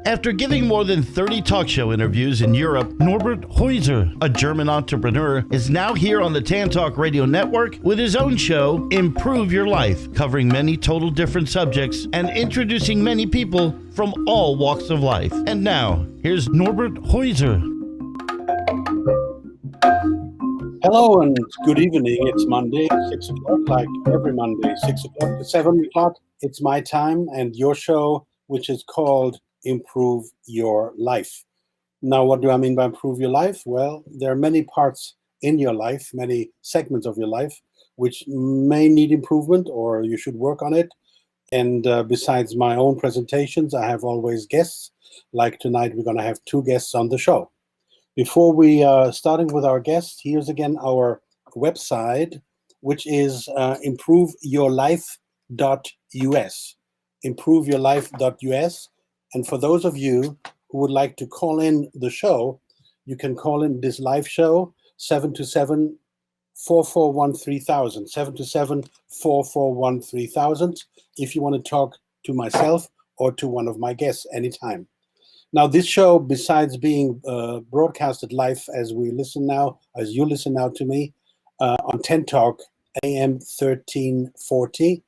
After giving more than 30 talk show interviews in Europe, Norbert Heuser, a German entrepreneur, is now here on the Tan Talk Radio Network with his own show, Improve Your Life, covering many total different subjects and introducing many people from all walks of life. And now, here's Norbert Heuser. Hello and good evening. It's Monday, 6 o'clock, like every Monday, 6 o'clock to 7 o'clock. It's my time and your show, which is called Improve Your Life. Now, what do I mean by improve your life? Well, there are many parts in your life, many segments of your life, which may need improvement or you should work on it. And besides my own presentations, I have always guests. Like tonight, we're going to have 2 guests on the show. Before we starting with our guests, here's again our website, which is improveyourlife.us. Improveyourlife.us. And for those of you who would like to call in the show, you can call in this live show 727-441-3000, 727-441-3000, if you want to talk to myself or to one of my guests anytime. Now, this show, besides being broadcasted live as you listen now to me on Tan Talk AM 1340,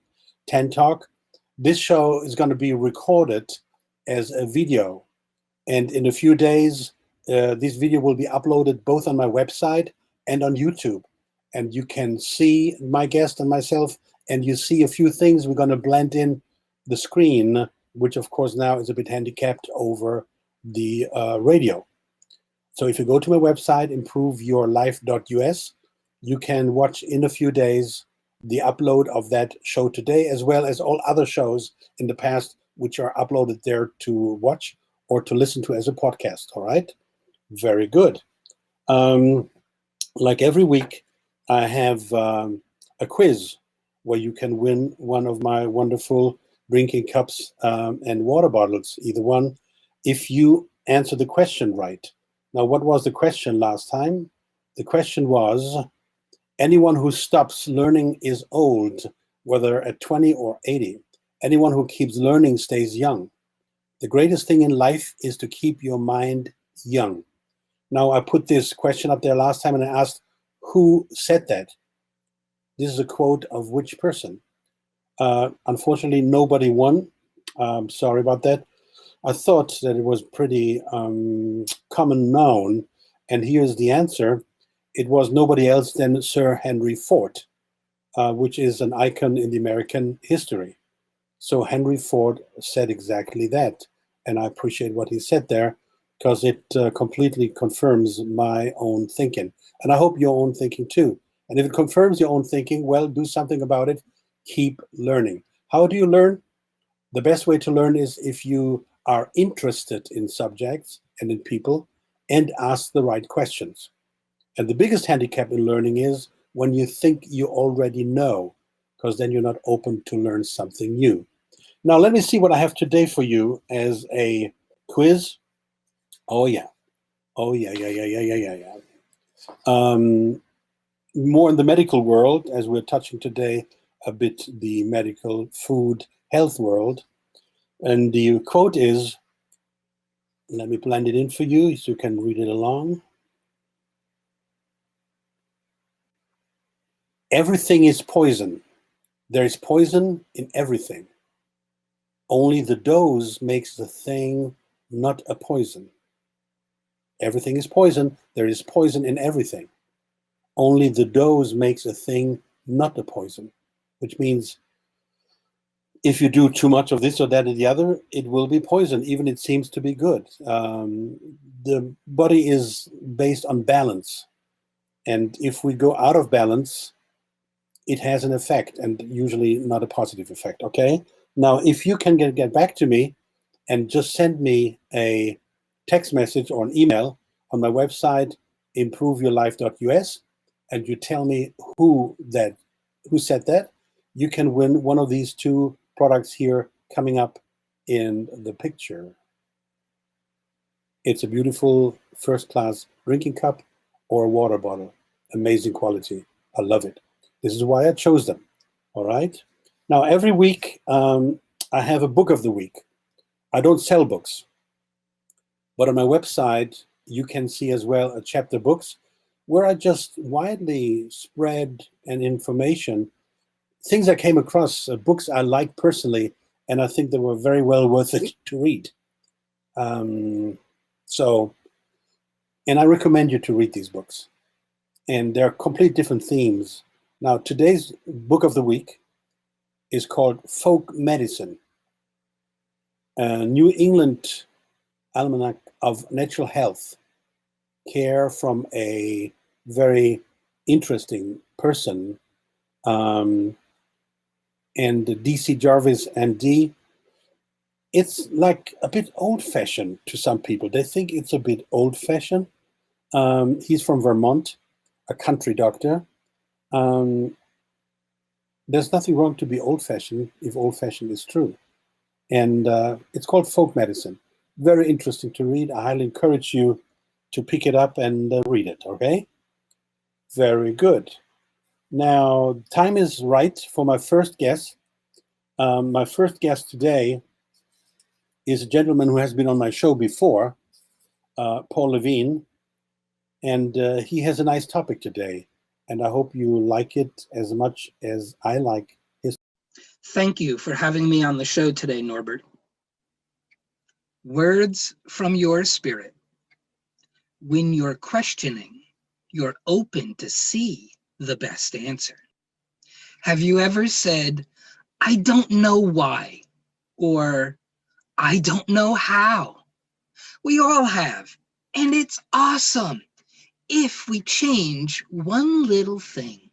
Tan Talk, this show is going to be recorded as a video, and in a few days this video will be uploaded both on my website and on YouTube, and you can see my guest and myself, and you see a few things. We're going to blend in the screen, which of course now is a bit handicapped over the radio. So if you go to my website, improveyourlife.us, you can watch in a few days the upload of that show today, as well as all other shows in the past which are uploaded there to watch or to listen to as a podcast. All right? Very good. Like every week, I have a quiz where you can win one of my wonderful drinking cups and water bottles, either one, if you answer the question right. Now, what was the question last time? The question was, anyone who stops learning is old, whether at 20 or 80. Anyone who keeps learning stays young. The greatest thing in life is to keep your mind young. Now, I put this question up there last time and I asked, who said that? This is a quote of which person? Unfortunately, nobody won. Sorry about that. I thought that it was pretty common known, and here's the answer. It was nobody else than Sir Henry Ford, which is an icon in the American history. So Henry Ford said exactly that, and I appreciate what he said there because it completely confirms my own thinking, and I hope your own thinking too. And if it confirms your own thinking, well, do something about it. Keep learning. How do you learn? The best way to learn is if you are interested in subjects and in people and ask the right questions. And the biggest handicap in learning is when you think you already know, because then you're not open to learn something new. Now, let me see what I have today for you as a quiz. Oh, yeah. More in the medical world, as we're touching today a bit the medical, food, health world. And the quote is, let me blend it in for you so you can read it along. Everything is poison. There is poison in everything. Only the dose makes the thing not a poison. Everything is poison. There is poison in everything. Only the dose makes a thing not a poison, which means if you do too much of this or that or the other, it will be poison, even it seems to be good. The body is based on balance. And if we go out of balance, it has an effect, and usually not a positive effect, okay? Now, if you can get back to me and just send me a text message or an email on my website, improveyourlife.us, and you tell me who said that, you can win one of these 2 products here coming up in the picture. It's a beautiful first-class drinking cup or a water bottle. Amazing quality. I love it. This is why I chose them. All right. Now, every week I I have a book of the week. I don't sell books, but on my website, you can see as well a chapter books where I just widely spread an information, things I came across, books I like personally, and I think they were very well worth it to read. And I recommend you to read these books. And they're complete different themes. Now, today's book of the week is called Folk Medicine, a New England Almanac of Natural Health Care from a very interesting person. And D.C. Jarvis, MD, it's like a bit old-fashioned to some people. They think it's a bit old-fashioned. He's from Vermont, a country doctor. There's nothing wrong to be old-fashioned if old-fashioned is true. And it's called Folk Medicine. Very interesting to read. I highly encourage you to pick it up and read it, okay? Very good. Now, time is right for my first guest. My first guest today is a gentleman who has been on my show before, Paul Levine, and he has a nice topic today, and I hope you like it as much as I like his. Thank you for having me on the show today, Norbert. Words from your spirit. When you're questioning, you're open to see the best answer. Have you ever said, I don't know why, or I don't know how? We all have, and it's awesome if we change one little thing.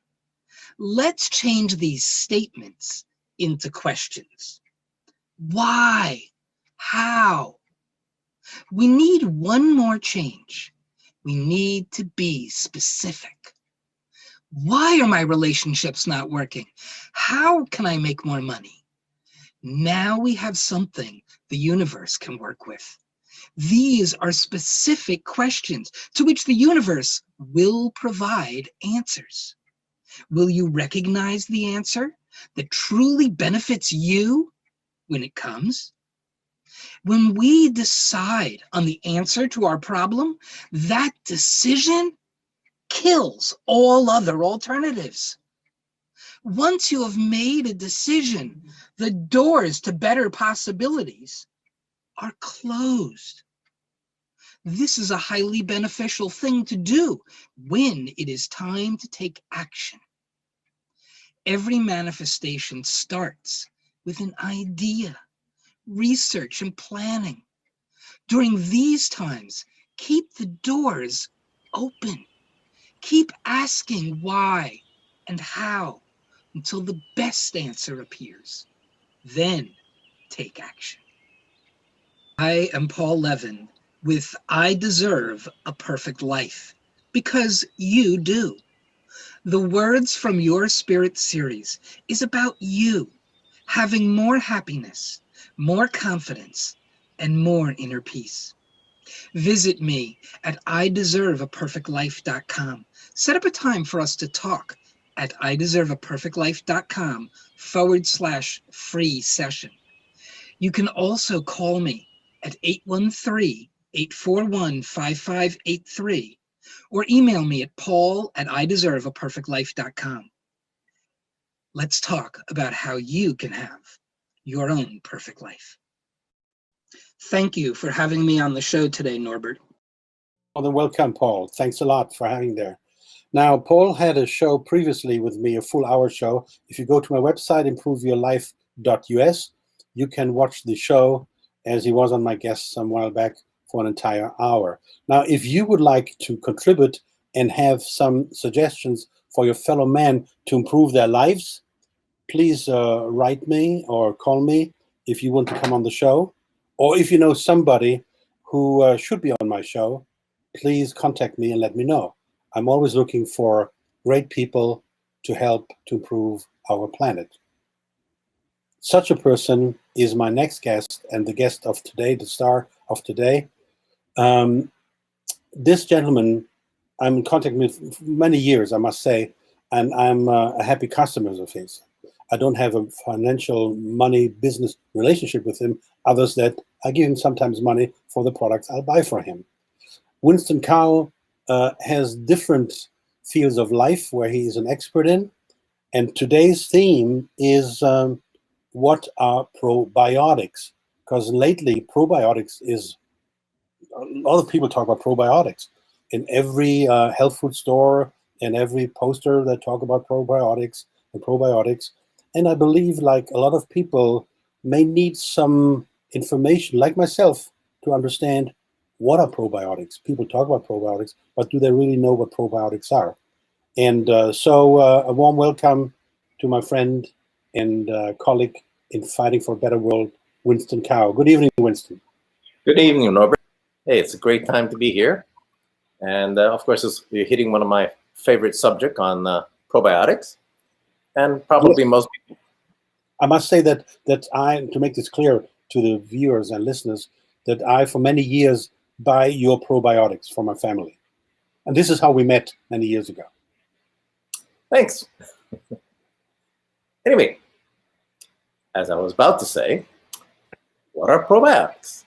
Let's change these statements into questions. Why? How? We need one more change. We need to be specific. Why are my relationships not working? How can I make more money? Now we have something the universe can work with. These are specific questions to which the universe will provide answers. Will you recognize the answer that truly benefits you when it comes? When we decide on the answer to our problem, that decision kills all other alternatives. Once you have made a decision, the doors to better possibilities are closed. This is a highly beneficial thing to do when it is time to take action. Every manifestation starts with an idea, research, and planning. During these times, keep the doors open. Keep asking why and how until the best answer appears. Then take action. I am Paul Levin with I Deserve a Perfect Life, because you do. The Words from Your Spirit series is about you having more happiness, more confidence, and more inner peace. Visit me at IDeserveAPerfectLife.com. Set up a time for us to talk at IDeserveAPerfectLife.com/free session. You can also call me at 813-841-5583 or email me at paul@IDeserveAPerfectLife.com. Let's talk about how you can have your own perfect life. Thank you for having me on the show today, Norbert. Well, then welcome, Paul. Thanks a lot for having there. Now, Paul had a show previously with me, a full-hour show. If you go to my website, improveyourlife.us, you can watch the show as he was on my guest some while back for an entire hour. Now, if you would like to contribute and have some suggestions for your fellow man to improve their lives, please write me or call me if you want to come on the show. Or if you know somebody who should be on my show, please contact me and let me know. I'm always looking for great people to help to improve our planet. Such a person is my next guest and the guest of today, the star of today. This gentleman, I'm in contact with for many years, I must say, and I'm a happy customer of his. I don't have a financial money business relationship with him, others that I give him sometimes money for the products I'll buy for him. Winston Kao has different fields of life where he is an expert in. And today's theme is what are probiotics? Because lately probiotics is, a lot of people talk about probiotics. In every health food store and every poster that talk about probiotics and probiotics. And I believe like a lot of people may need some information, like myself, to understand what are probiotics. People talk about probiotics, but do they really know what probiotics are? And so a warm welcome to my friend and colleague in fighting for a better world, Winston Kao. Good evening, Winston. Good evening, Norbert. Hey, it's a great time to be here. And of course, you're hitting one of my favorite subjects on probiotics. And probably most people. I must say that I, to make this clear to the viewers and listeners, that I, for many years, buy your probiotics for my family. And this is how we met many years ago. Thanks. Anyway, as I was about to say, what are probiotics?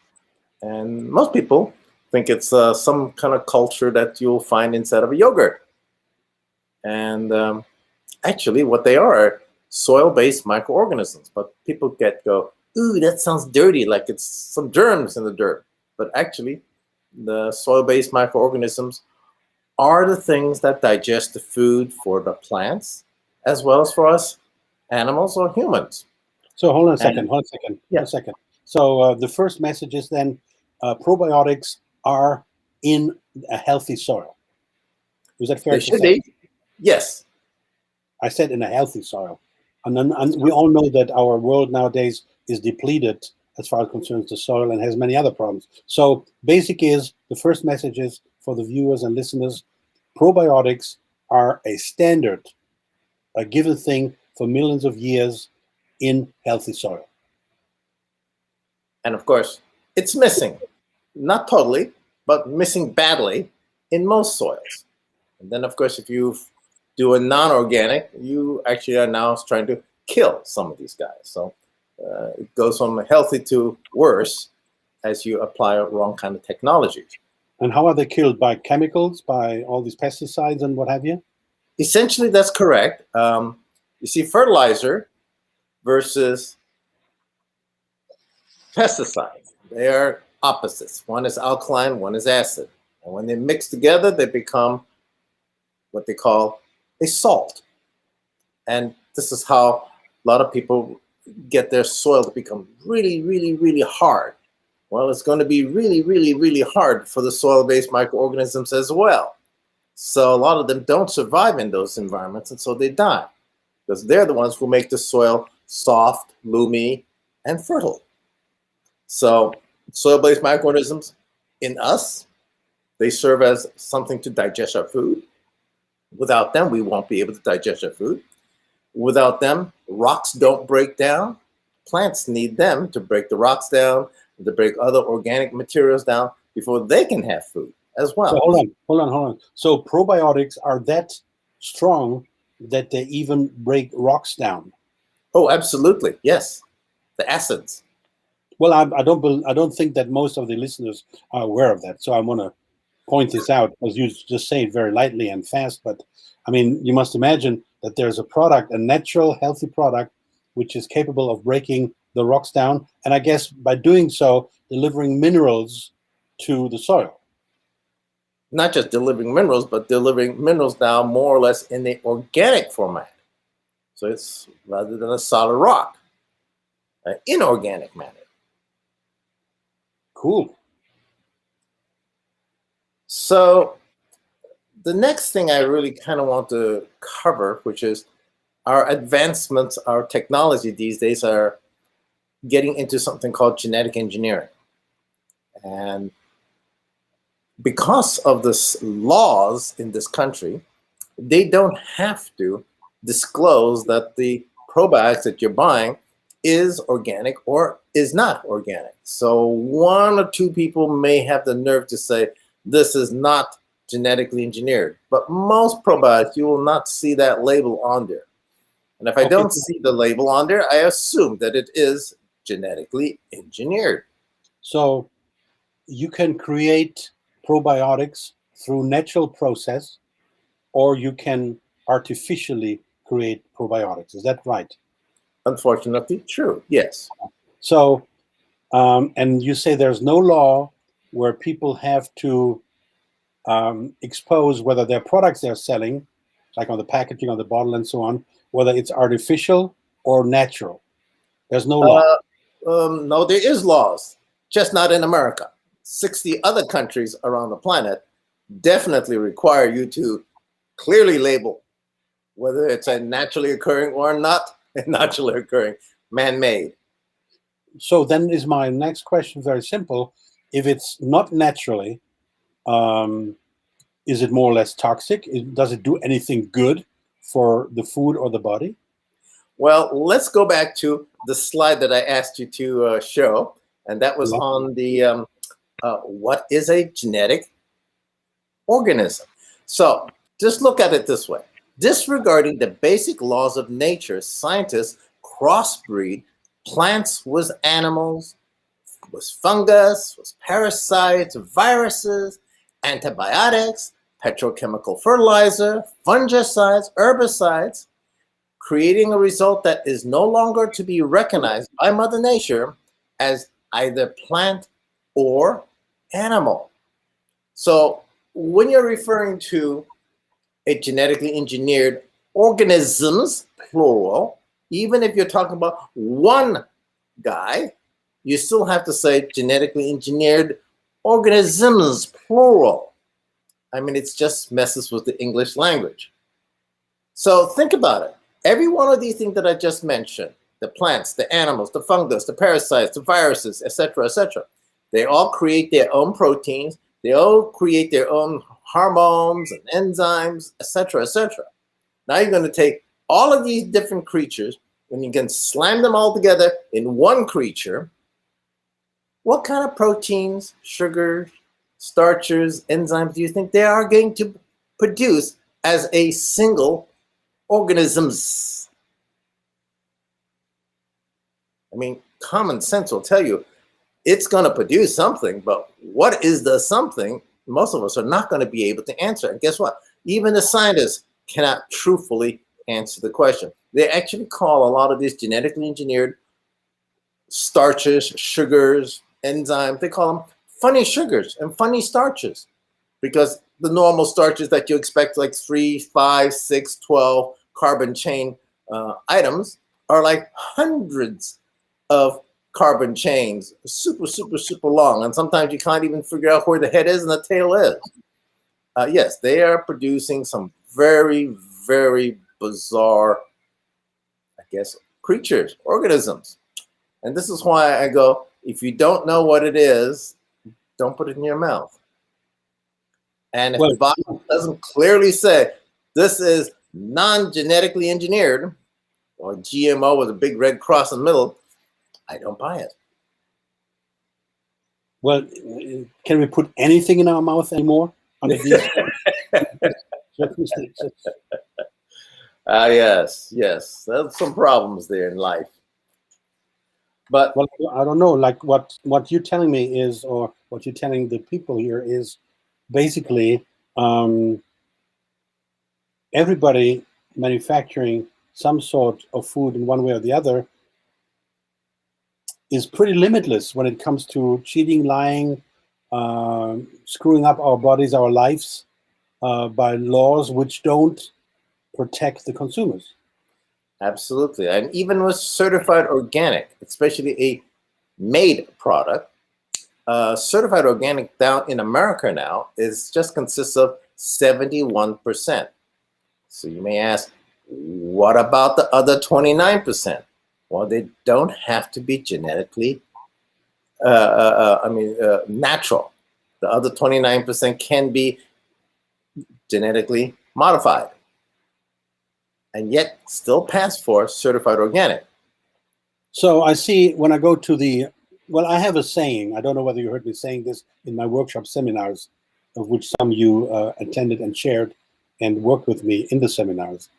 And most people think it's some kind of culture that you'll find inside of a yogurt. And actually, what they are soil-based microorganisms. But people go, ooh, that sounds dirty, like it's some germs in the dirt. But actually, the soil-based microorganisms are the things that digest the food for the plants, as well as for us animals or humans. So hold on a second, Yeah. a second. So the first message is then probiotics are in a healthy soil. Is that fair They to should say? be. Yes. I said in a healthy soil. And we all know that our world nowadays is depleted as far as concerns the soil and has many other problems. So basic is, the first message is for the viewers and listeners, probiotics are a standard, a given thing for millions of years in healthy soil. And of course, it's missing. Not totally, but missing badly in most soils. And then, of course, if you do a non-organic, you actually are now trying to kill some of these guys. So it goes from healthy to worse as you apply a wrong kind of technology. And how are they killed? By chemicals, by all these pesticides and what have you? Essentially, that's correct. You see, fertilizer versus pesticides, they are opposites. One is alkaline, one is acid. And when they mix together, they become what they call a salt. And this is how a lot of people get their soil to become really, really, really hard. Well, it's going to be really, really, really hard for the soil-based microorganisms as well. So a lot of them don't survive in those environments, and so they die, because they're the ones who make the soil soft, loomy, and fertile. So soil-based microorganisms in us, they serve as something to digest our food. Without them, we won't be able to digest our food. Without them, rocks don't break down. Plants need them to break the rocks down, to break other organic materials down before they can have food as well. So hold on. So probiotics are that strong that they even break rocks down? Oh, absolutely, yes. The acids. Well, I don't think that most of the listeners are aware of that. So I want to point this out, because you just say it very lightly and fast. But I mean, you must imagine that there's a product, a natural, healthy product, which is capable of breaking the rocks down. And I guess by doing so, delivering minerals to the soil. Not just delivering minerals, but delivering minerals now more or less in the organic format. So it's rather than a solid rock, an inorganic matter. Cool. So the next thing I really kind of want to cover, which is our advancements, our technology these days are getting into something called genetic engineering. And because of the laws in this country, they don't have to disclose that the probiotics that you're buying is organic or is not organic. So one or two people may have the nerve to say, this is not genetically engineered. But most probiotics, you will not see that label on there. And if I don't see the label on there, I assume that it is genetically engineered. So you can create probiotics through natural process, or you can artificially create probiotics. Is that right? Unfortunately, true. Yes. So, and you say there's no law where people have to expose whether their products they're selling, like on the packaging, on the bottle, and so on, whether it's artificial or natural. There's no law. No, there is laws, just not in America. 60 other countries around the planet definitely require you to clearly label whether it's a naturally occurring or not naturally occurring, man-made. So then is my next question very simple. If it's not naturally, is it more or less toxic? Does it do anything good for the food or the body? Well, let's go back to the slide that I asked you to show, and that was on the what is a genetic organism? So just look at it this way. Disregarding the basic laws of nature, scientists crossbreed plants with animals, with fungus, with parasites, viruses, antibiotics, petrochemical fertilizer, fungicides, herbicides, creating a result that is no longer to be recognized by Mother Nature as either plant or animal. So when you're referring to a genetically engineered organisms, plural, even if you're talking about one guy, you still have to say genetically engineered organisms, plural. I mean, it just messes with the English language. So think about it. Every one of these things that I just mentioned, the plants, the animals, the fungus, the parasites, the viruses, etc., they all create their own proteins. They all create their own hormones and enzymes, etc., Now you're going to take all of these different creatures and you can slam them all together in one creature. What kind of proteins, sugars, starches, enzymes do you think they are going to produce as a single organisms? I mean, common sense will tell you it's going to produce something, but what is the something? Most of us are not going to be able to answer. And guess what? Even the scientists cannot truthfully answer the question. They actually call a lot of these genetically engineered starches, sugars, enzymes, they call them funny sugars and funny starches, because the normal starches that you expect, like 3, 5, 6, 12 carbon chain items, are like hundreds of carbon chains, super long, and sometimes you can't even figure out where the head is and the tail is. Yes, they are producing some very bizarre, I guess, creatures, organisms. And this is why I go, if you don't know what it is, don't put it in your mouth. And if the bottle doesn't clearly say this is non-genetically engineered, or GMO with a big red cross in the middle, I don't buy it. Well, can we put anything in our mouth anymore under these circumstances? Yes. There's some problems there in life. But well, I don't know. Like what you're telling me is, or what you're telling the people here is, basically everybody manufacturing some sort of food in one way or the other is pretty limitless when it comes to cheating, lying, screwing up our bodies, our lives by laws which don't protect the consumers. Absolutely. And even with certified organic, especially a made product, certified organic down in America now is just consists of 71%. So you may ask, what about the other 29%? Well, they don't have to be genetically, natural. The other 29% can be genetically modified, and yet still pass for certified organic. So I see when I go to I have a saying. I don't know whether you heard me saying this in my workshop seminars, of which some of you attended and shared and worked with me in the seminars.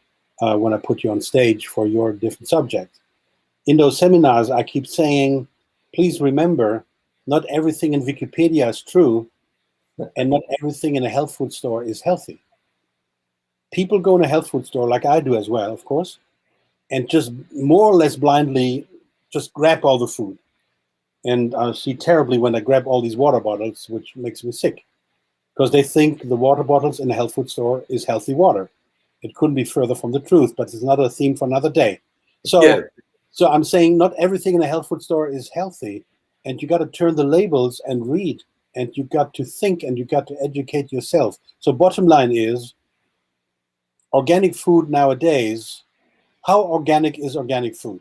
when I put you on stage for your different subject. In those seminars, I keep saying, please remember, not everything in Wikipedia is true, and not everything in a health food store is healthy. People go in a health food store, like I do as well, of course, and just more or less blindly just grab all the food. And I see terribly when they grab all these water bottles, which makes me sick, because they think the water bottles in a health food store is healthy water. It couldn't be further from the truth, but it's another theme for another day. So I'm saying not everything in a health food store is healthy, and you got to turn the labels and read, and you got to think, and you got to educate yourself. So bottom line is, organic food nowadays, how organic is organic food?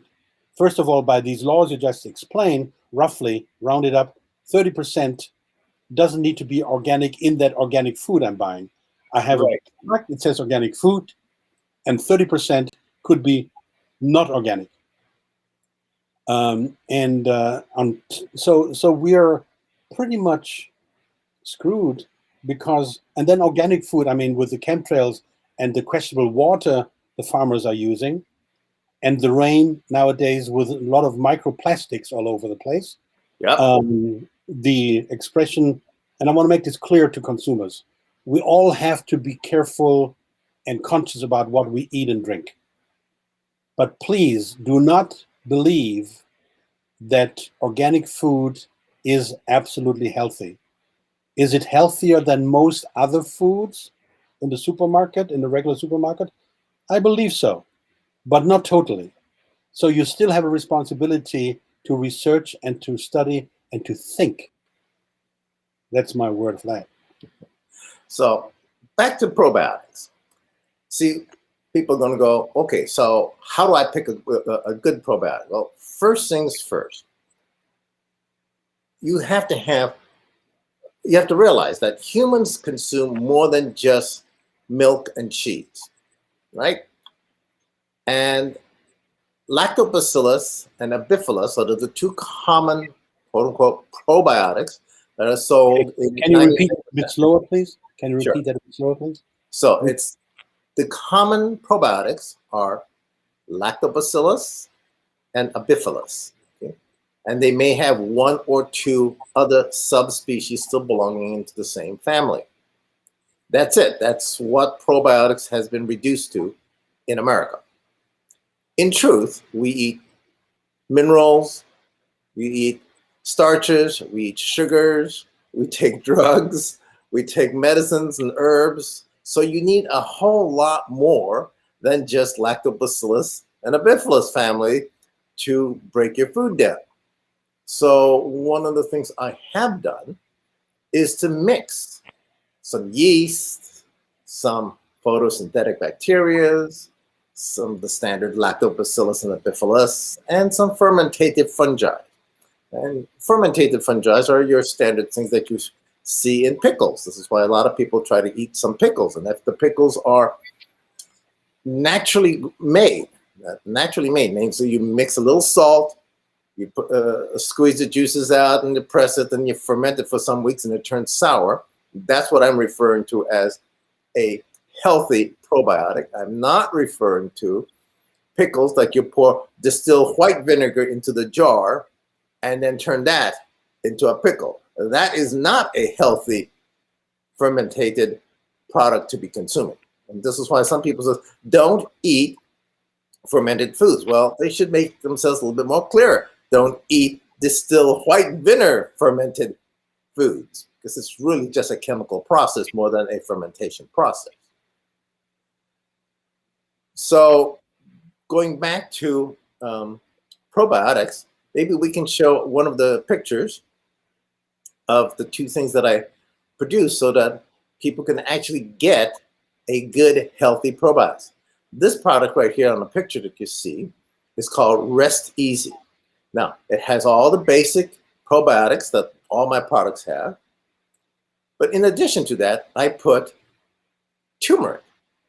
First of all, by these laws you just explained, roughly rounded up, 30% doesn't need to be organic in that organic food I'm buying. I have a product, it says organic food, and 30% could be not organic. So we are pretty much screwed because, and then organic food, I mean, with the chemtrails and the questionable water the farmers are using, and the rain nowadays with a lot of microplastics all over the place. Yeah. The expression, and I want to make this clear to consumers, we all have to be careful and conscious about what we eat and drink. But please do not believe that organic food is absolutely healthy. Is it healthier than most other foods in the supermarket, in the regular supermarket? I believe so, but not totally. So you still have a responsibility to research and to study and to think. That's my word for that. So back to probiotics. See, people are going to go, okay, so how do I pick a good probiotic? Well, first things first. You have to realize that humans consume more than just milk and cheese, right? And lactobacillus and abifilus are the two common, quote unquote, probiotics that are sold. Can you repeat a bit slower, please? Can you repeat that a bit slower, please? So it's the common probiotics are lactobacillus and abifilus. Okay? And they may have one or two other subspecies still belonging into the same family. That's it. That's what probiotics has been reduced to in America. In truth, we eat minerals, we eat starches, we eat sugars, we take drugs, we take medicines and herbs. So you need a whole lot more than just lactobacillus and abifilus family to break your food down. So one of the things I have done is to mix some yeast, some photosynthetic bacteria, some of the standard lactobacillus and abifilus, and some fermentated fungi. And fermentated fungi are your standard things that you see in pickles. This is why a lot of people try to eat some pickles. And if the pickles are naturally made means that you mix a little salt, you put, squeeze the juices out and you press it, and you ferment it for some weeks and it turns sour. That's what I'm referring to as a healthy probiotic. I'm not referring to pickles like you pour distilled white vinegar into the jar and then turn that into a pickle. That is not a healthy fermented product to be consuming. And this is why some people say, don't eat fermented foods. Well, they should make themselves a little bit more clear. Don't eat distilled white vinegar fermented foods, because it's really just a chemical process more than a fermentation process. So going back to probiotics, maybe we can show one of the pictures of the two things that I produce so that people can actually get a good, healthy probiotics. This product right here on the picture that you see is called Rest Easy. Now, it has all the basic probiotics that all my products have. But in addition to that, I put turmeric.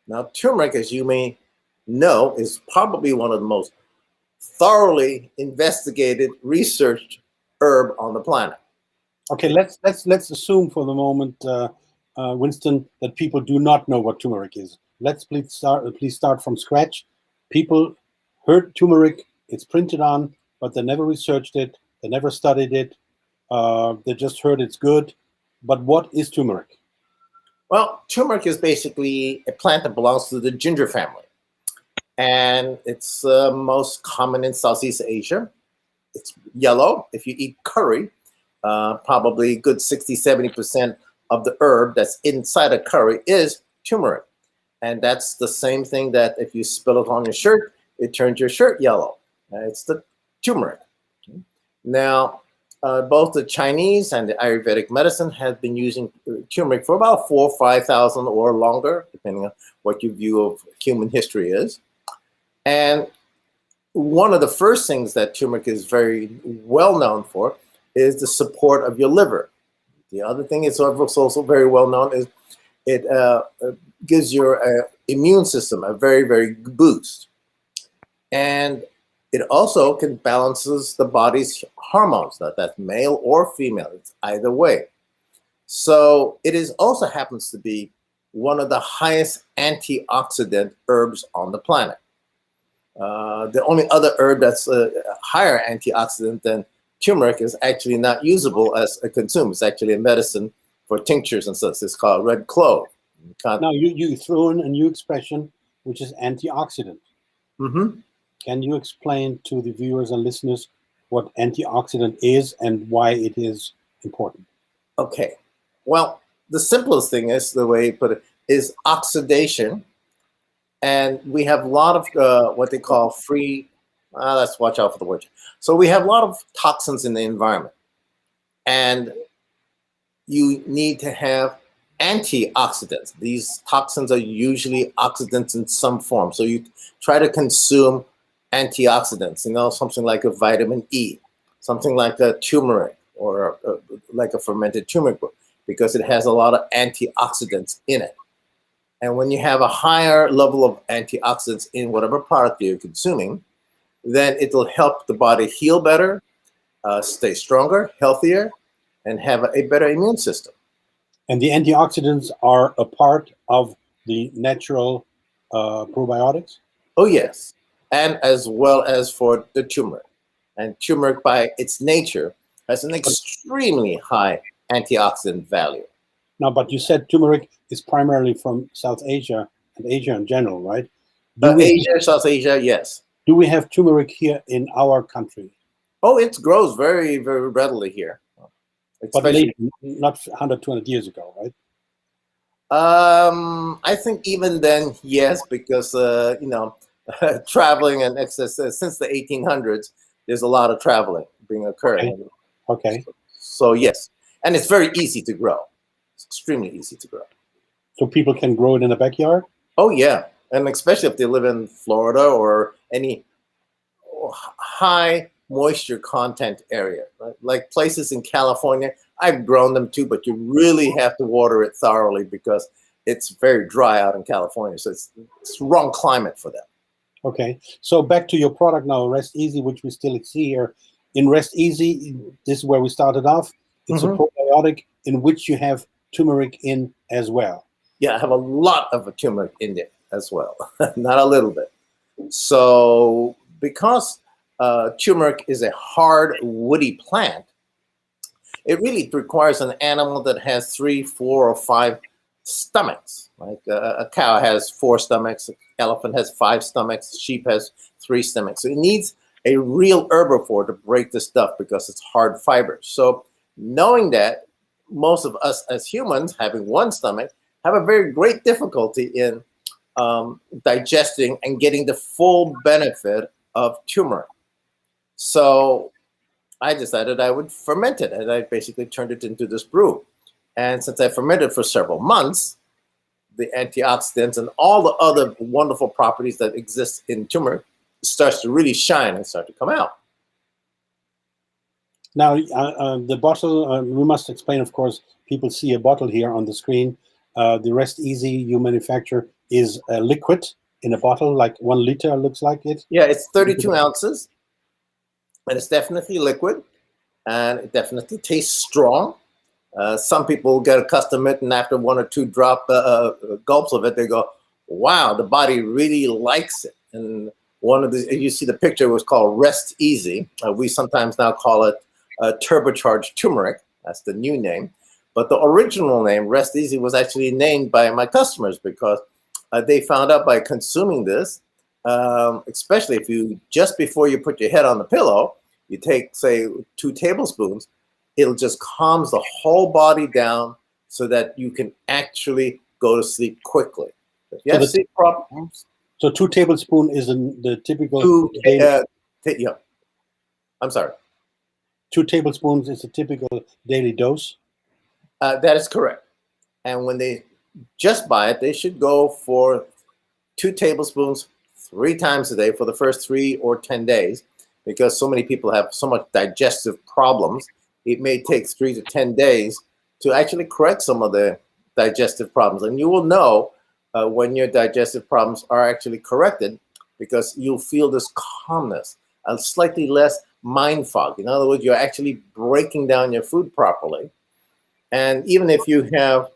Now, turmeric, as you may know, is probably one of the most thoroughly investigated, researched herb on the planet. Okay, let's assume for the moment, Winston, that people do not know what turmeric is. let's please start from scratch. People heard turmeric, it's printed on, but they never researched it, they never studied it, they just heard it's good. But what is turmeric? Well, turmeric is basically a plant that belongs to the ginger family. And it's most common in Southeast Asia. It's yellow. If you eat curry, probably a good 60-70% of the herb that's inside a curry is turmeric. And that's the same thing that if you spill it on your shirt, it turns your shirt yellow. It's the turmeric. Now, both the Chinese and the Ayurvedic medicine have been using turmeric for about 4,000 or 5,000 or longer, depending on what your view of human history is. And one of the first things that turmeric is very well known for is the support of your liver. The other thing it's also very well known is it gives your immune system a very, very boost. And it also can balances the body's hormones, that's male or female, it's either way. So it is also happens to be one of the highest antioxidant herbs on the planet. The only other herb that's a higher antioxidant than turmeric is actually not usable as a consumer. It's actually a medicine for tinctures and such. It's called red clove. Now you threw in a new expression, which is antioxidant. Mm-hmm. Can you explain to the viewers and listeners what antioxidant is and why it is important? Okay. Well, the simplest thing is, the way you put it, is oxidation. And we have a lot of what they call free, let's watch out for the word. So we have a lot of toxins in the environment. And you need to have antioxidants. These toxins are usually oxidants in some form. So you try to consume antioxidants, something like a vitamin E, something like a turmeric, or like a fermented turmeric, because it has a lot of antioxidants in it. And when you have a higher level of antioxidants in whatever product you're consuming, then it'll help the body heal better, stay stronger, healthier, and have a better immune system. And the antioxidants are a part of the natural probiotics? Oh, yes. And as well as for the turmeric. And turmeric, by its nature, has an extremely high antioxidant value. Now, but you said turmeric is primarily from South Asia and Asia in general, right? Asia, South Asia, yes. Do we have turmeric here in our country? Oh, it grows very, very readily here. But lately, not 100, 200 years ago, right? I think even then, yes, because, traveling and excess, since the 1800s, there's a lot of traveling being occurring. Okay. So, yes. And it's very easy to grow. It's extremely easy to grow. So people can grow it in the backyard? Oh, yeah. And especially if they live in Florida or any high moisture content area, right? Like places in California. I've grown them too, but you really have to water it thoroughly because it's very dry out in California. So it's wrong climate for them. Okay. So back to your product now, Rest Easy, which we still see here. In Rest Easy, this is where we started off. It's a probiotic in which you have turmeric in as well. Yeah, I have a lot of turmeric in there as well, not a little bit. So because turmeric is a hard, woody plant, it really requires an animal that has 3, 4, or 5 stomachs. Like a cow has 4 stomachs, an elephant has 5 stomachs, a sheep has 3 stomachs. So it needs a real herbivore to break the stuff because it's hard fibers. So knowing that, most of us as humans, having 1 stomach, have a very great difficulty in digesting and getting the full benefit of turmeric. So I decided I would ferment it, and I basically turned it into this brew. And since I fermented for several months, the antioxidants and all the other wonderful properties that exist in turmeric starts to really shine and start to come out. Now, the bottle, we must explain, of course, people see a bottle here on the screen. The Rest Easy you manufacture is a liquid in a bottle, like 1 liter looks like it. Yeah, it's 32 ounces, and it's definitely liquid, and it definitely tastes strong. Some people get accustomed to it, and after 1 or 2 gulps of it, they go, wow, the body really likes it. And one of the, you see the picture, was called Rest Easy. We sometimes now call it turbocharged turmeric. That's the new name. But the original name, Rest Easy, was actually named by my customers because they found out by consuming this, especially if you, just before you put your head on the pillow, you take, say, 2 tablespoons, it'll just calms the whole body down so that you can actually go to sleep quickly. If you have sleep problems. So 2 tablespoons is the typical. Yeah. I'm sorry. 2 tablespoons is a typical daily dose. That is correct. And when they just buy it, they should go for 2 tablespoons 3 times a day for the first 3 or 10 days, because so many people have so much digestive problems. It may take 3 to 10 days to actually correct some of the digestive problems. And you will know when your digestive problems are actually corrected, because you'll feel this calmness, a slightly less mind fog. In other words, you're actually breaking down your food properly. And even if you have,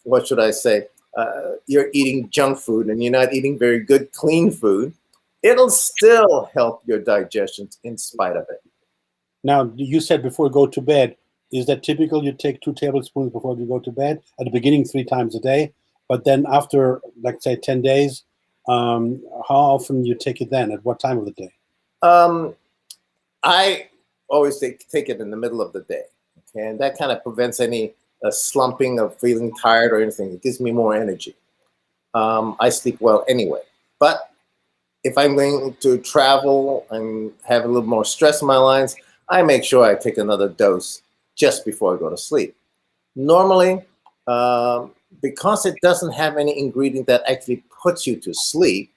what should I say, you're eating junk food and you're not eating very good, clean food, it'll still help your digestion in spite of it. Now, you said before you go to bed, is that typical? You take 2 tablespoons before you go to bed? At the beginning, 3 times a day, but then after, like say, 10 days, how often you take it then? At what time of the day? I always take it in the middle of the day, okay? And that kind of prevents any slumping of feeling tired or anything. It gives me more energy. I sleep well anyway. But if I'm going to travel and have a little more stress in my lines, I make sure I take another dose just before I go to sleep. Normally, because it doesn't have any ingredient that actually puts you to sleep,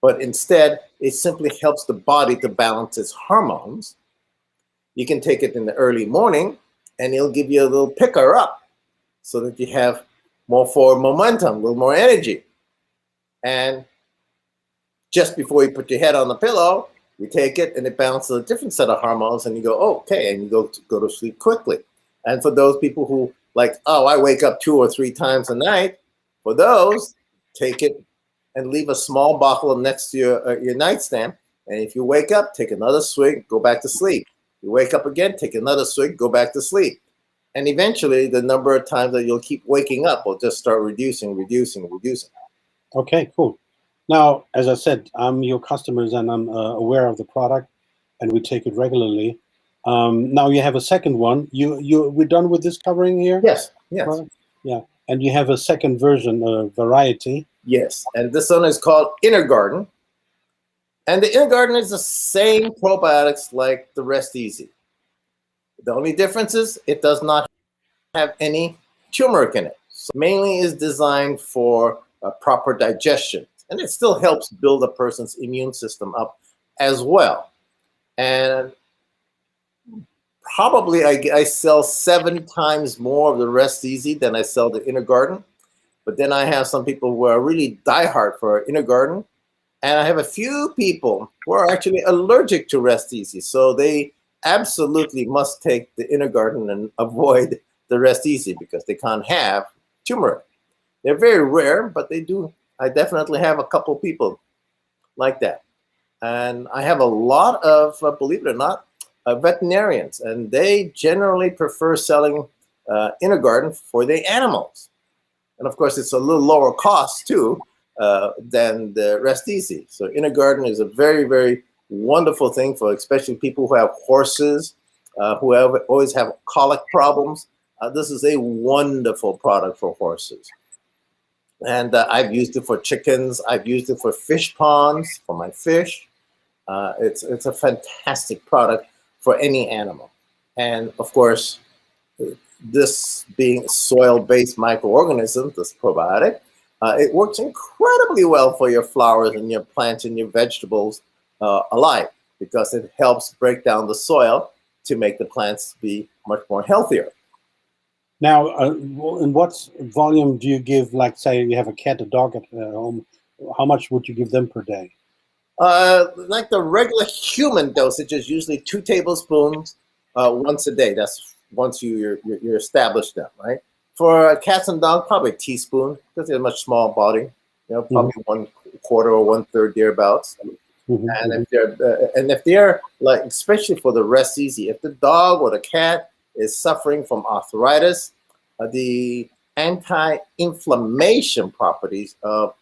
but instead it simply helps the body to balance its hormones, you can take it in the early morning and it'll give you a little picker up so that you have more forward momentum, a little more energy. And just before you put your head on the pillow, you take it and it balances a different set of hormones and you go, oh, okay, and you go to sleep quickly. And for those people who like, oh, I wake up 2 or 3 times a night, for those, take it and leave a small bottle next to your nightstand. And if you wake up, take another swig, go back to sleep. You wake up again, take another swig, go back to sleep. And eventually the number of times that you'll keep waking up will just start reducing. Okay, cool. Now, as I said, I'm your customers and I'm aware of the product and we take it regularly. Now you have a second one. We're done with this covering here? Yes. Yeah, and you have a second version, variety. Yes, and this one is called Inner Garden. And the Inner Garden is the same probiotics like the Rest Easy. The only difference is it does not have any turmeric in it. So mainly is designed for proper digestion. And it still helps build a person's immune system up as well. And probably I sell 7 times more of the Rest Easy than I sell the Inner Garden. But then I have some people who are really diehard for Inner Garden. And I have a few people who are actually allergic to Rest Easy. So they absolutely must take the Inner Garden and avoid the Rest Easy because they can't have turmeric. They're very rare, but they do. I definitely have a couple people like that. And I have a lot of, believe it or not, veterinarians, and they generally prefer selling Inner Garden for the animals. And of course, it's a little lower cost too than the Rest Easy. So Inner Garden is a very, very wonderful thing for especially people who have horses, who always have colic problems. This is a wonderful product for horses. And I've used it for chickens. I've used it for fish ponds, for my fish. It's a fantastic product for any animal. And of course, this being soil-based microorganism, this probiotic, it works incredibly well for your flowers and your plants and your vegetables alike, because it helps break down the soil to make the plants be much more healthier. Now, in what volume do you give, like say you have a cat, a dog at home, how much would you give them per day? Like the regular human dosage is usually 2 tablespoons once a day. That's once you established them, right? For cats and dogs, probably a teaspoon because they're a much small body. Probably 1/4 or 1/3 thereabouts. And if they're like, especially for the rest easy, if the dog or the cat is suffering from arthritis, the anti-inflammation properties of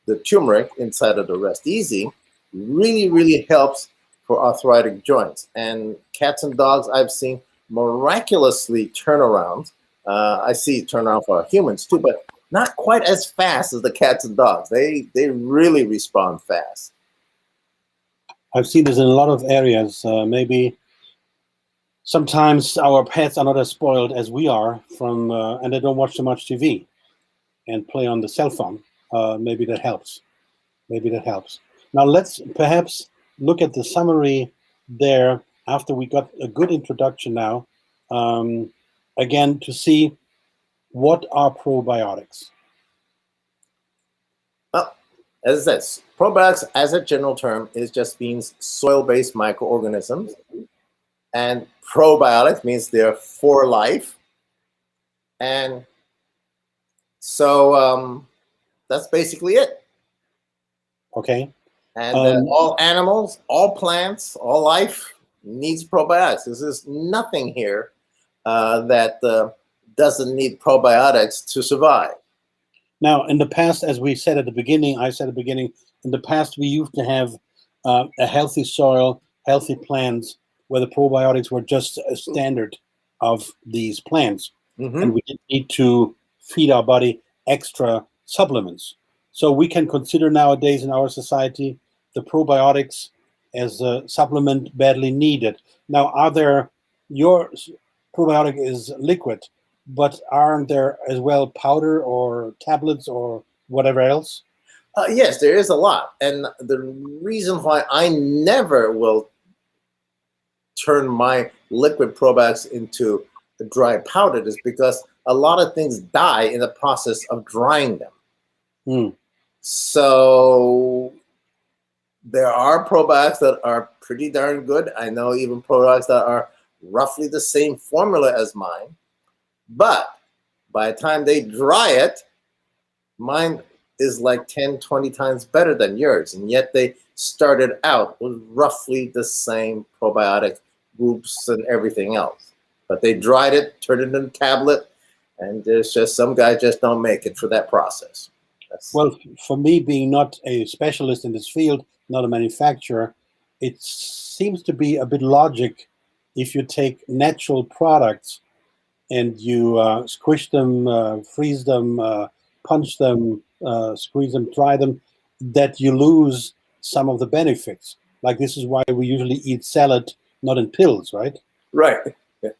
the turmeric inside of the rest easy really, really helps for arthritic joints. And cats and dogs, I've seen miraculously turnarounds. I see turnaround for humans too, but not quite as fast as the cats and dogs. They really respond fast. I've seen this in a lot of areas. Maybe sometimes our pets are not as spoiled as we are from, and they don't watch so much TV and play on the cell phone. Maybe that helps. Maybe that helps. Now let's perhaps look at the summary there after we got a good introduction now. Again, to see what are probiotics. Well, as I said, probiotics as a general term just means soil-based microorganisms. And probiotics means they're for life. And so that's basically it. Okay. And all animals, all plants, all life needs probiotics. There's nothing here that doesn't need probiotics to survive. Now, in the past, as we said at the beginning, I said at the beginning, in the past we used to have a healthy soil, healthy plants, where the probiotics were just a standard of these plants. And we didn't need to feed our body extra supplements. So we can consider nowadays in our society the probiotics as a supplement badly needed. Now, your probiotic is liquid, but aren't there as well powder or tablets or whatever else? Yes, there is a lot. And the reason why I never will turn my liquid probiotics into dry powder is because a lot of things die in the process of drying them. So there are probiotics that are pretty darn good. I know even probiotics that are roughly the same formula as mine. But by the time they dry it, mine is like 10, 20 times better than yours. And yet they started out with roughly the same probiotic groups and everything else. But they dried it, turned it into a tablet, and there's just some guys just don't make it for that process. Well, for me, being not a specialist in this field, not a manufacturer, it seems to be a bit logic if you take natural products and you squish them, freeze them, punch them, squeeze them, dry them, that you lose some of the benefits. Like this is why we usually eat salad, not in pills, right? Right. Yeah.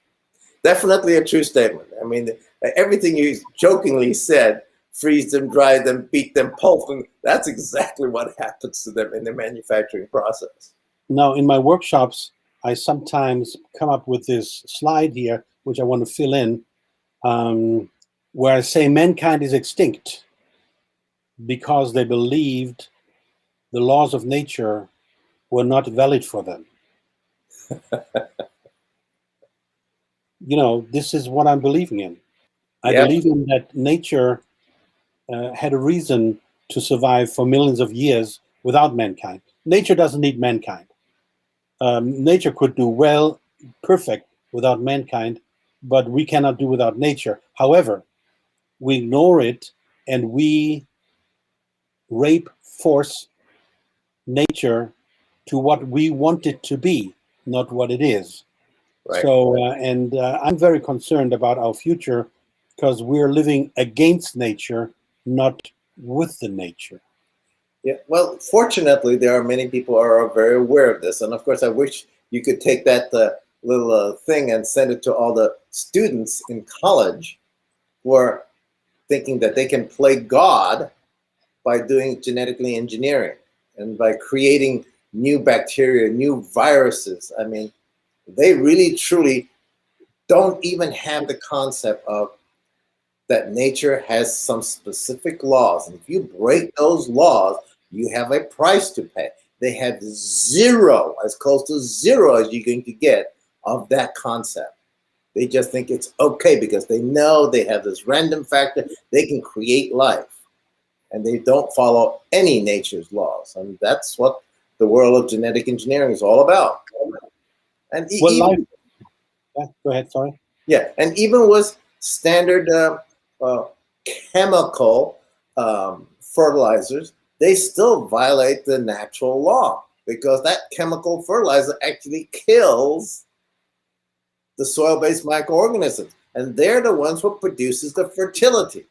Definitely a true statement. I mean, everything you jokingly said, freeze them, dry them, beat them, pulp them, that's exactly what happens to them in the manufacturing process. Now, in my workshops, I sometimes come up with this slide here, which I want to fill in, where I say mankind is extinct because they believed the laws of nature were not valid for them. You know, this is what I'm believing in. I believe in that nature had a reason to survive for millions of years without mankind. Nature doesn't need mankind. Nature could do well, perfect, without mankind, but we cannot do without nature. However, we ignore it and we rape, force nature to what we want it to be, not what it is. Right. So, I'm very concerned about our future because we're living against nature, not with the nature. Yeah, well, fortunately, there are many people who are very aware of this. And of course, I wish you could take that little thing and send it to all the students in college who are thinking that they can play God by doing genetically engineering and by creating new bacteria, new viruses. I mean, they really, truly don't even have the concept of that nature has some specific laws. And if you break those laws, you have a price to pay. They have zero, as close to zero as you're going to get of that concept. They just think it's okay because they know they have this random factor. They can create life, and they don't follow any nature's laws. And that's what the world of genetic engineering is all about. And go ahead, sorry. Yeah, and even with standard chemical fertilizers, they still violate the natural law because that chemical fertilizer actually kills the soil-based microorganisms, and they're the ones who produces the fertility.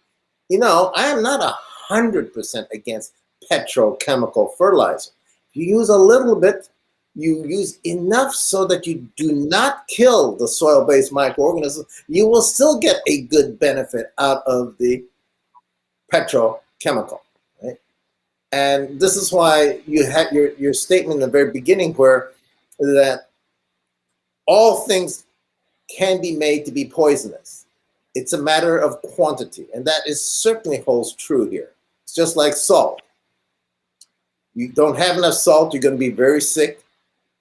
You know, I am not 100% against petrochemical fertilizer. If you use a little bit, you use enough so that you do not kill the soil-based microorganisms, you will still get a good benefit out of the petrochemical. Right? And this is why you had your statement in the very beginning where that all things can be made to be poisonous. It's a matter of quantity, and that is certainly holds true here. It's just like salt. You don't have enough salt, you're going to be very sick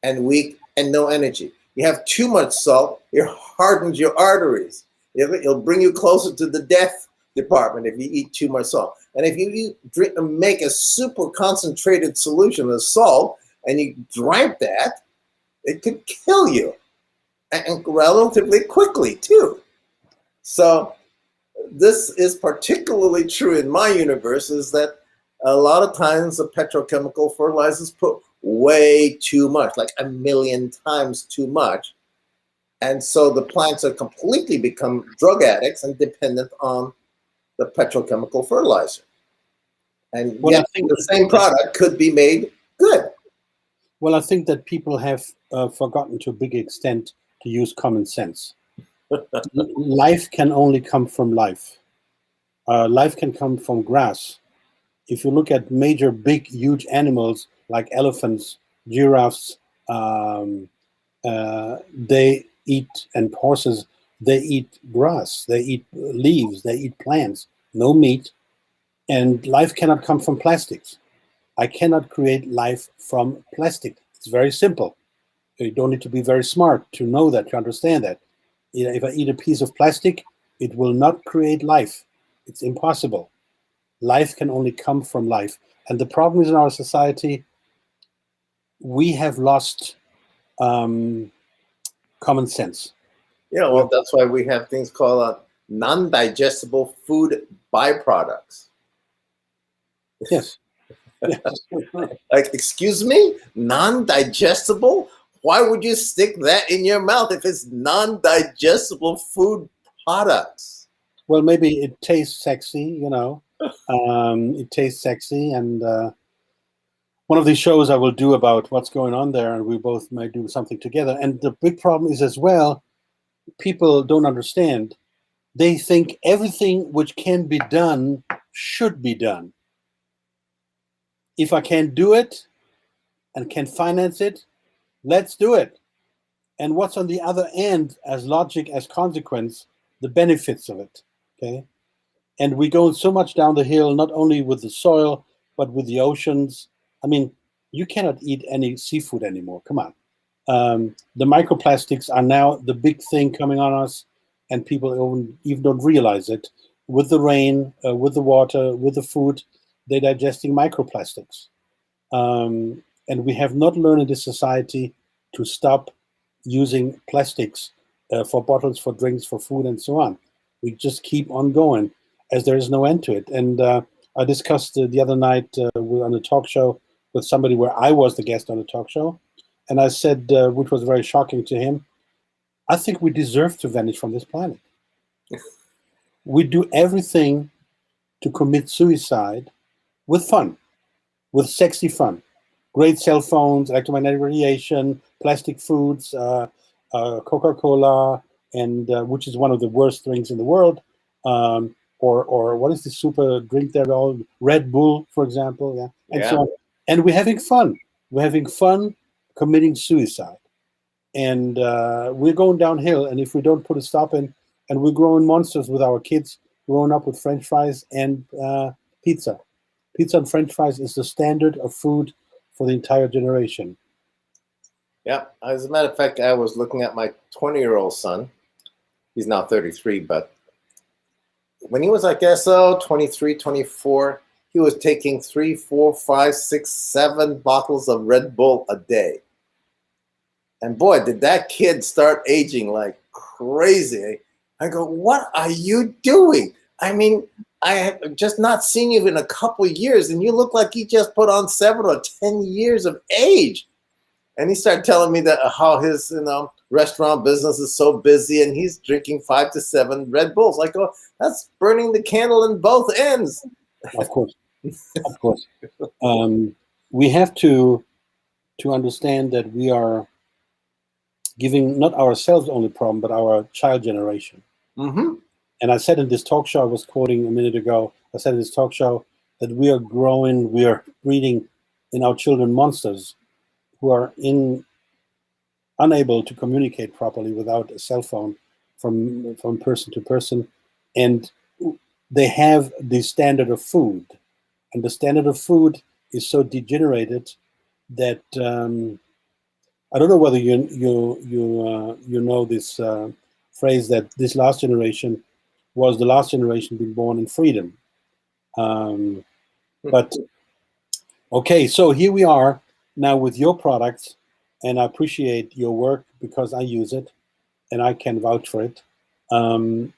and weak and no energy. You have too much salt, it hardens your arteries. It'll bring you closer to the death department if you eat too much salt. And if you make a super concentrated solution of salt and you drink that, it could kill you, and relatively quickly too. So this is particularly true in my universe, is that a lot of times the petrochemical fertilizers put way too much, like 1,000,000 times too much. And so the plants are completely become drug addicts and dependent on the petrochemical fertilizer. And Well, yet I think the same product could be made good. Well, I think that people have forgotten to a big extent to use common sense. Life can only come from life. Life can come from grass. If you look at major, big, huge animals like elephants, giraffes, they eat, and horses, they eat grass, they eat leaves, they eat plants, no meat. And life cannot come from plastics. I cannot create life from plastic. It's very simple. You don't need to be very smart to know that, to understand that. If I eat a piece of plastic, it will not create life. It's impossible. Life can only come from life. And the problem is in our society, we have lost common sense. Yeah, well, that's why we have things called non-digestible food byproducts. Yes. Like, excuse me, non-digestible? Why would you stick that in your mouth if it's non-digestible food products? Well, maybe it tastes sexy, you know. It tastes sexy, and one of these shows I will do about what's going on there, and we both might do something together. And the big problem is as well, people don't understand. They think everything which can be done should be done. If I can do it and can finance it, let's do it. And what's on the other end as logic, as consequence, the benefits of it, okay? And we go so much down the hill, not only with the soil, but with the oceans. I mean, you cannot eat any seafood anymore, come on. The microplastics are now the big thing coming on us, and people even don't realize it. With the rain, with the water, with the food, they're digesting microplastics. And we have not learned in this society to stop using plastics for bottles, for drinks, for food, and so on. We just keep on going as there is no end to it. And I discussed the other night on a talk show with somebody where I was the guest on the talk show. And I said, which was very shocking to him, I think we deserve to vanish from this planet. We do everything to commit suicide with fun, with sexy fun. Great cell phones, electromagnetic radiation, plastic foods, Coca-Cola, and which is one of the worst drinks in the world. Or what is the super drink there? All Red Bull, for example, yeah, and so on. And we're having fun. We're having fun committing suicide, and we're going downhill. And if we don't put a stop in, and we're growing monsters with our kids, growing up with French fries and pizza. Pizza and French fries is the standard of food for the entire generation. Yeah, as a matter of fact, I was looking at my 20-year-old son, He's now 33, but when he was, I guess, 23, 24, he was taking 3, 4, 5, 6, 7 bottles of Red Bull a day. And boy, did that kid start aging like crazy. I go, what are you doing? I mean, I have just not seen you in a couple of years, and you look like you just put on 7 or 10 years of age. And he started telling me that how his restaurant business is so busy, and he's drinking 5 to 7 Red Bulls. Like, oh, that's burning the candle in both ends. Of course, of course. We have to understand that we are giving not ourselves only problem, but our child generation. Mm-hmm. And I said in this talk show, I was quoting a minute ago, I said in this talk show that we are breeding in our children monsters who are unable to communicate properly without a cell phone from person to person. And they have the standard of food. And the standard of food is so degenerated that I don't know whether you know this phrase that this last generation was the last generation being born in freedom. But okay, so here we are now with your products, and I appreciate your work because I use it and I can vouch for it. And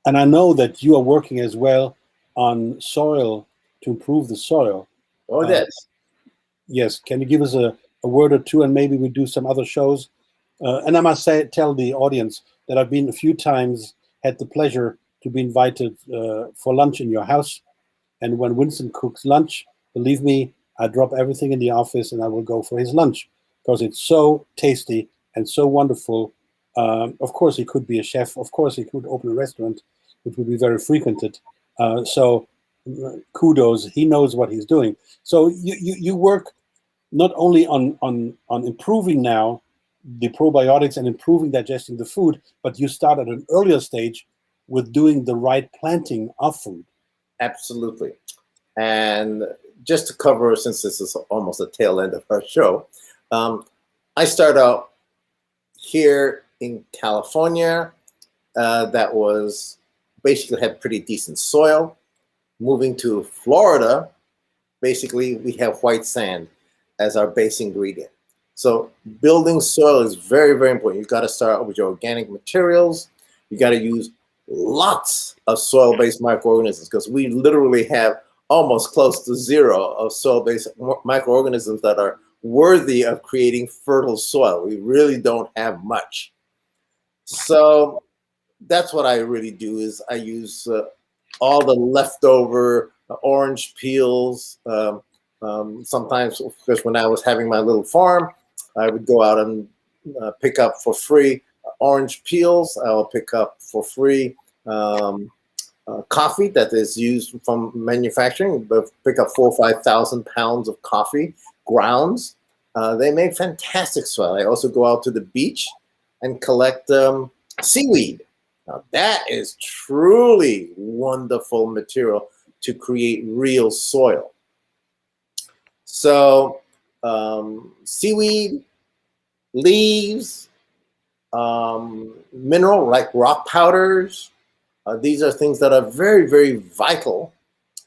I know that you are working as well on soil to improve the soil. Oh, yes. Yes. Can you give us a word or two, and maybe we do some other shows? And I must tell the audience that I've been a few times, had the pleasure to be invited for lunch in your house. And when Winston cooks lunch, believe me, I drop everything in the office and I will go for his lunch because it's so tasty and so wonderful. Of course, he could be a chef. Of course, he could open a restaurant, which would be very frequented. So kudos, he knows what he's doing. So you work not only on improving now the probiotics and improving digesting the food, but you start at an earlier stage with doing the right planting of food. Absolutely. And just to cover, since this is almost the tail end of our show, I start out here in California that was basically had pretty decent soil. Moving to Florida, basically we have white sand as our base ingredient. So building soil is very, very important. You've got to start out with your organic materials. You got to use lots of soil-based microorganisms because we literally have almost close to zero of soil-based microorganisms that are worthy of creating fertile soil. We really don't have much. So that's what I really do is I use all the leftover orange peels. Sometimes, of course, when I was having my little farm, I would go out and pick up for free orange peels. I'll pick up for free coffee that is used from manufacturing, but pick up 4,000 or 5,000 pounds of coffee grounds. They make fantastic soil. I also go out to the beach and collect seaweed. Now that is truly wonderful material to create real soil. So seaweed, leaves, mineral like rock powders. These are things that are very, very vital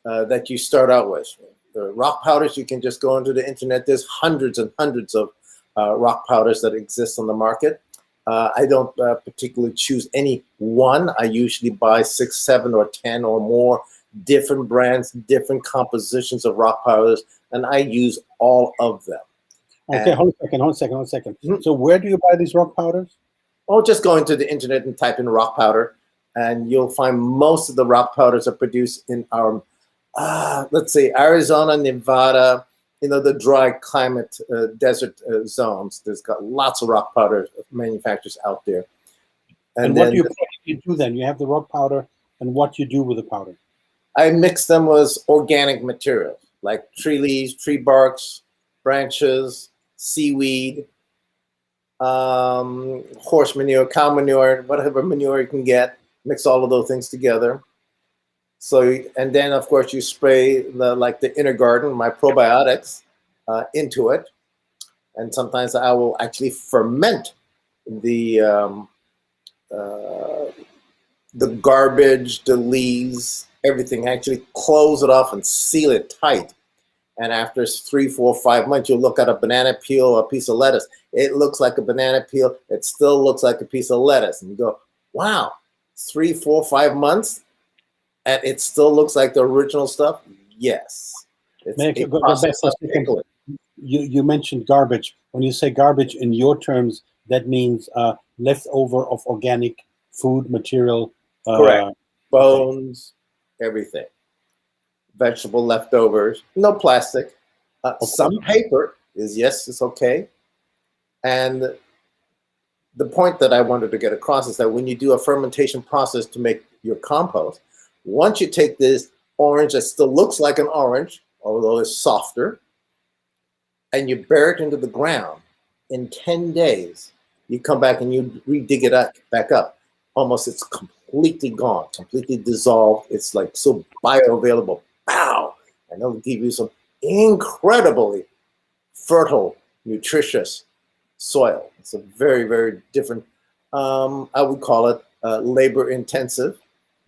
that you start out with. The rock powders, you can just go into the internet. There's hundreds and hundreds of rock powders that exist on the market. I don't particularly choose any one. I usually buy 6, 7, or 10 or more different brands, different compositions of rock powders, and I use all of them. Okay, hold a second. Mm-hmm. So where do you buy these rock powders? Oh, just go into the internet and type in rock powder, and you'll find most of the rock powders are produced in our, let's say, Arizona, Nevada, the dry climate desert zones. There's got lots of rock powder manufacturers out there. And what do you do then? You have the rock powder, and what you do with the powder? I mix them with organic materials like tree leaves, tree barks, branches, seaweed, horse manure, cow manure, whatever manure you can get. Mix all of those things together. So, and then of course you spray the inner garden, my probiotics, into it. And sometimes I will actually ferment the garbage, the leaves, everything. Actually close it off and seal it tight. And after 3, 4, 5 months, you'll look at a banana peel or a piece of lettuce. It looks like a banana peel. It still looks like a piece of lettuce. And you go, wow, 3, 4, 5 months, and it still looks like the original stuff? Yes. It's a process of pickling. You mentioned garbage. When you say garbage in your terms, that means leftover of organic food material. Correct. Bones, everything. Vegetable leftovers, no plastic. Some paper is, yes, it's okay. And the point that I wanted to get across is that when you do a fermentation process to make your compost, once you take this orange that still looks like an orange, although it's softer, and you bury it into the ground, in 10 days, you come back and you re-dig it back up. Almost it's completely gone, completely dissolved. It's like so bioavailable. Pow! And it'll give you some incredibly fertile, nutritious soil. It's a very, very different, I would call it labor intensive.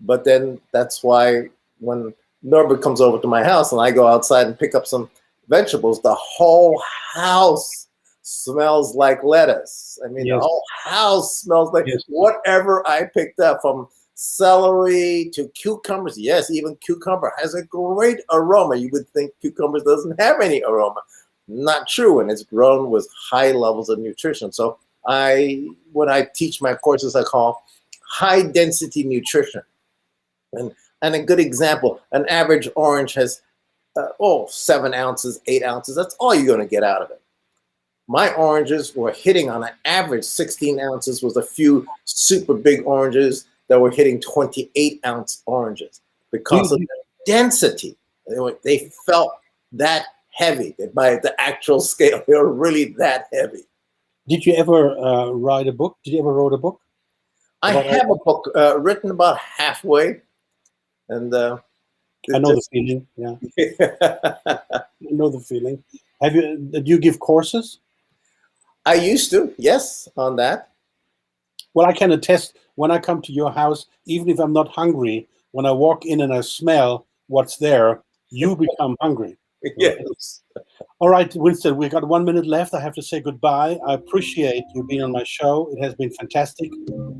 But then that's why when Norbert comes over to my house and I go outside and pick up some vegetables, the whole house smells like lettuce. I mean, yes. The whole house smells like whatever I picked up, from celery to cucumbers. Yes, even cucumber has a great aroma. You would think cucumbers doesn't have any aroma. Not true, and it's grown with high levels of nutrition. So when I teach my courses, I call high density nutrition. And a good example, an average orange has 7 ounces, 8 ounces. That's all you're going to get out of it. My oranges were hitting on an average 16 ounces with a few super big oranges that were hitting 28-ounce oranges because of the density. They felt that heavy. By the actual scale, they were really that heavy. Did you ever write a book? Did you ever write a book? I have a book written about halfway. And I know the feeling. Yeah, I know the feeling. Did you give courses? I used to, yes, on that. Well, I can attest, when I come to your house, even if I'm not hungry, when I walk in and I smell what's there, you become hungry. Yes. All right, Winston, we got 1 minute left. I have to say goodbye. I appreciate you being on my show. It has been fantastic.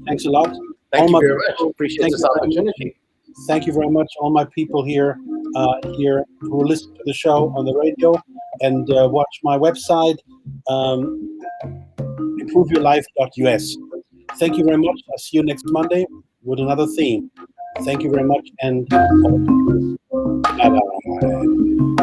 Thanks a lot. Thank you very much. Appreciate this opportunity. Thank you very much, all my people here who listen to the show on the radio and watch my website, improveyourlife.us. Thank you very much. I'll see you next Monday with another theme. Thank you very much, and bye-bye.